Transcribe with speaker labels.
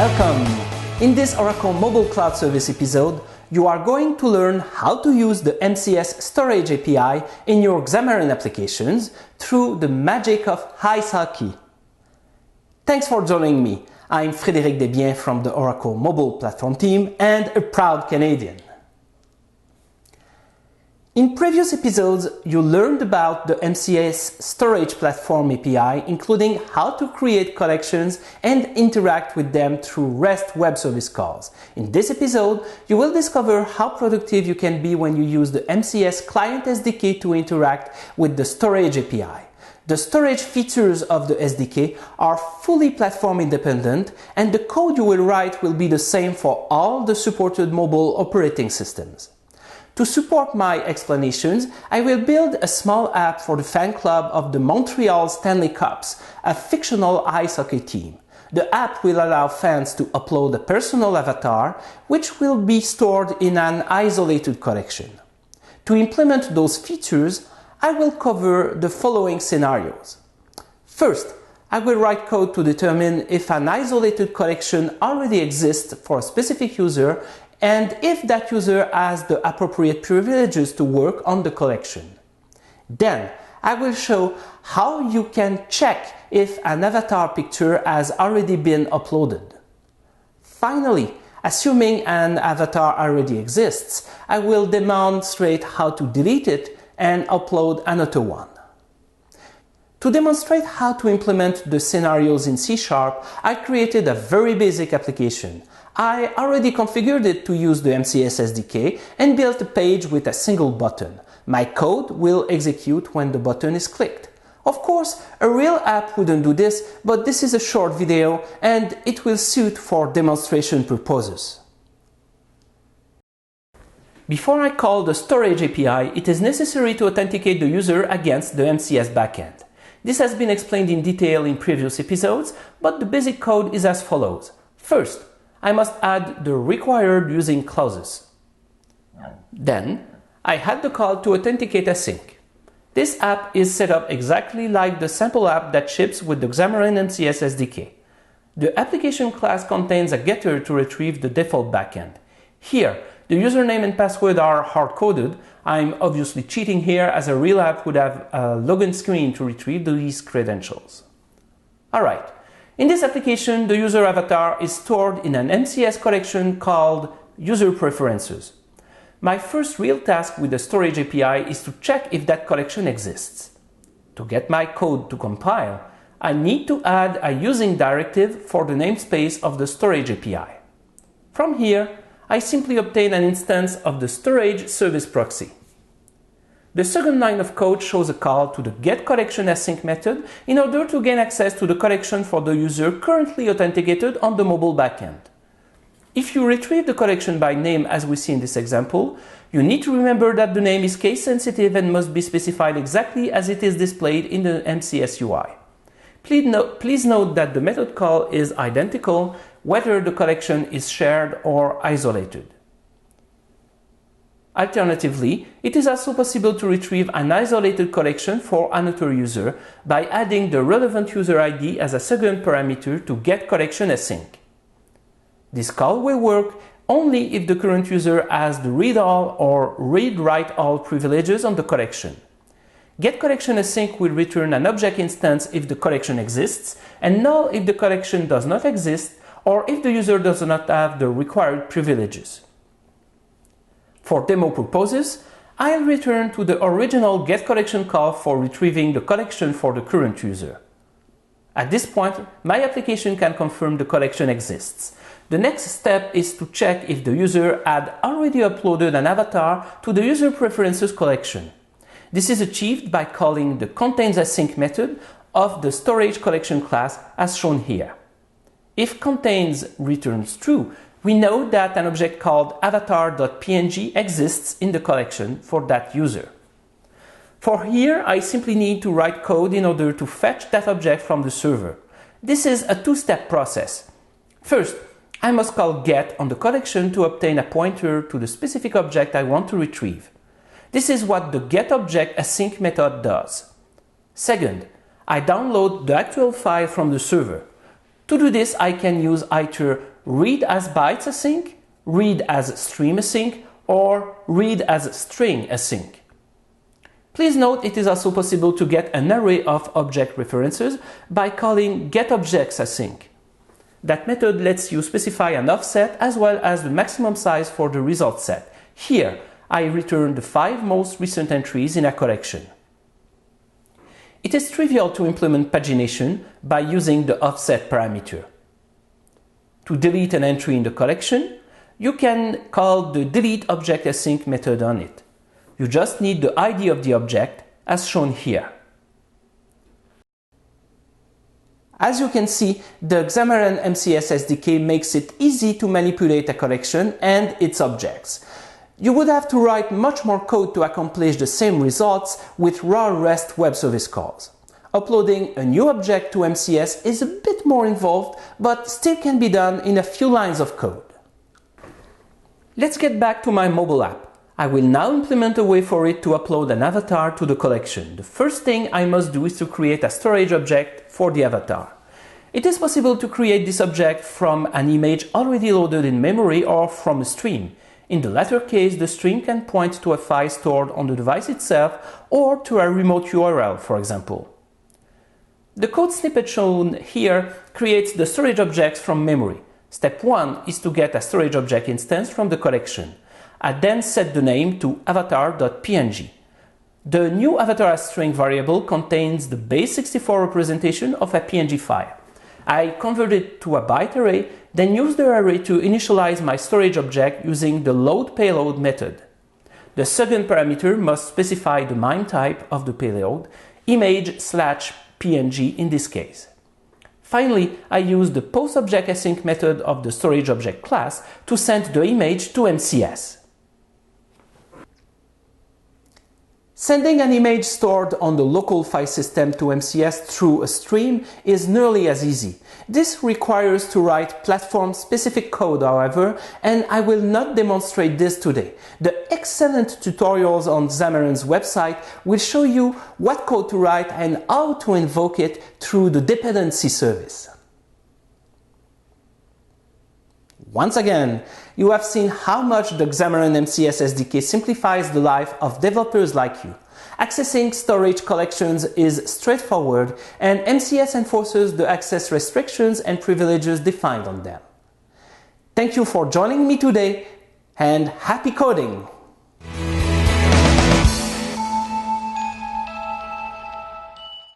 Speaker 1: Welcome! In this Oracle Mobile Cloud Service episode, you are going to learn how to use the MCS Storage API in your Xamarin applications through the magic of ice-hockey. Thanks for joining me. I'm Frédéric Desbiens from the Oracle Mobile Platform team and a proud Canadian. In previous episodes, you learned about the MCS Storage Platform API, including how to create collections and interact with them through REST web service calls. In this episode, you will discover how productive you can be when you use the MCS Client SDK to interact with the Storage API. The storage features of the SDK are fully platform independent, and the code you will write will be the same for all the supported mobile operating systems. To support my explanations, I will build a small app for the fan club of the Montreal Stanley Cups, a fictional ice hockey team. The app will allow fans to upload a personal avatar, which will be stored in an isolated collection. To implement those features, I will cover the following scenarios. First, I will write code to determine if an isolated collection already exists for a specific user and if that user has the appropriate privileges to work on the collection. Then, I will show how you can check if an avatar picture has already been uploaded. Finally, assuming an avatar already exists, I will demonstrate how to delete it and upload another one. To demonstrate how to implement the scenarios in C#, I created a very basic application. I already configured it to use the MCS SDK and built a page with a single button. My code will execute when the button is clicked. Of course, a real app wouldn't do this, but this is a short video and it will suit for demonstration purposes. Before I call the Storage API, it is necessary to authenticate the user against the MCS backend. This has been explained in detail in previous episodes, but the basic code is as follows. First, I must add the required using clauses. Then, I had the call to authenticate async. This app is set up exactly like the sample app that ships with the Xamarin MCS SDK. The application class contains a getter to retrieve the default backend. Here, the username and password are hard-coded. I'm obviously cheating here, as a real app would have a login screen to retrieve these credentials. Alright. In this application, the user avatar is stored in an MCS collection called User Preferences. My first real task with the Storage API is to check if that collection exists. To get my code to compile, I need to add a using directive for the namespace of the Storage API. From here, I simply obtain an instance of the Storage Service Proxy. The second line of code shows a call to the getCollectionAsync method in order to gain access to the collection for the user currently authenticated on the mobile backend. If you retrieve the collection by name as we see in this example, you need to remember that the name is case sensitive and must be specified exactly as it is displayed in the MCS UI. Please note that the method call is identical whether the collection is shared or isolated. Alternatively, it is also possible to retrieve an isolated collection for another user by adding the relevant user ID as a second parameter to getCollectionAsync. This call will work only if the current user has the read-all or read-write-all privileges on the collection. GetCollectionAsync will return an object instance if the collection exists, and null if the collection does not exist or if the user does not have the required privileges. For demo purposes, I'll return to the original getCollection call for retrieving the collection for the current user. At this point, my application can confirm the collection exists. The next step is to check if the user had already uploaded an avatar to the User Preferences collection. This is achieved by calling the ContainsAsync method of the Storage Collection class as shown here. If contains returns true, we know that an object called avatar.png exists in the collection for that user. For here, I simply need to write code in order to fetch that object from the server. This is a two-step process. First, I must call get on the collection to obtain a pointer to the specific object I want to retrieve. This is what the getObjectAsync method does. Second, I download the actual file from the server. To do this, I can use either read as bytes async, read as stream async, or read as string async. Please note it is also possible to get an array of object references by calling getObjectsAsync. That method lets you specify an offset as well as the maximum size for the result set. Here, I return the 5 most recent entries in a collection. It is trivial to implement pagination by using the offset parameter. To delete an entry in the collection, you can call the deleteObjectAsync method on it. You just need the ID of the object, as shown here. As you can see, the Xamarin MCS SDK makes it easy to manipulate a collection and its objects. You would have to write much more code to accomplish the same results with raw REST web service calls. Uploading a new object to MCS is a bit more involved, but still can be done in a few lines of code. Let's get back to my mobile app. I will now implement a way for it to upload an avatar to the collection. The first thing I must do is to create a storage object for the avatar. It is possible to create this object from an image already loaded in memory or from a stream. In the latter case, the stream can point to a file stored on the device itself or to a remote URL, for example. The code snippet shown here creates the storage objects from memory. Step 1 is to get a storage object instance from the collection. I then set the name to avatar.png. The new avatar string variable contains the base64 representation of a PNG file. I convert it to a byte array, then use the array to initialize my storage object using the loadPayload method. The second parameter must specify the MIME type of the payload, image/PNG in this case. Finally, I use the postObjectAsync method of the storage object class to send the image to MCS. Sending an image stored on the local file system to MCS through a stream is nearly as easy. This requires to write platform-specific code, however, and I will not demonstrate this today. The excellent tutorials on Xamarin's website will show you what code to write and how to invoke it through the dependency service. Once again, you have seen how much the Xamarin MCS SDK simplifies the life of developers like you. Accessing storage collections is straightforward, and MCS enforces the access restrictions and privileges defined on them. Thank you for joining me today, and happy coding!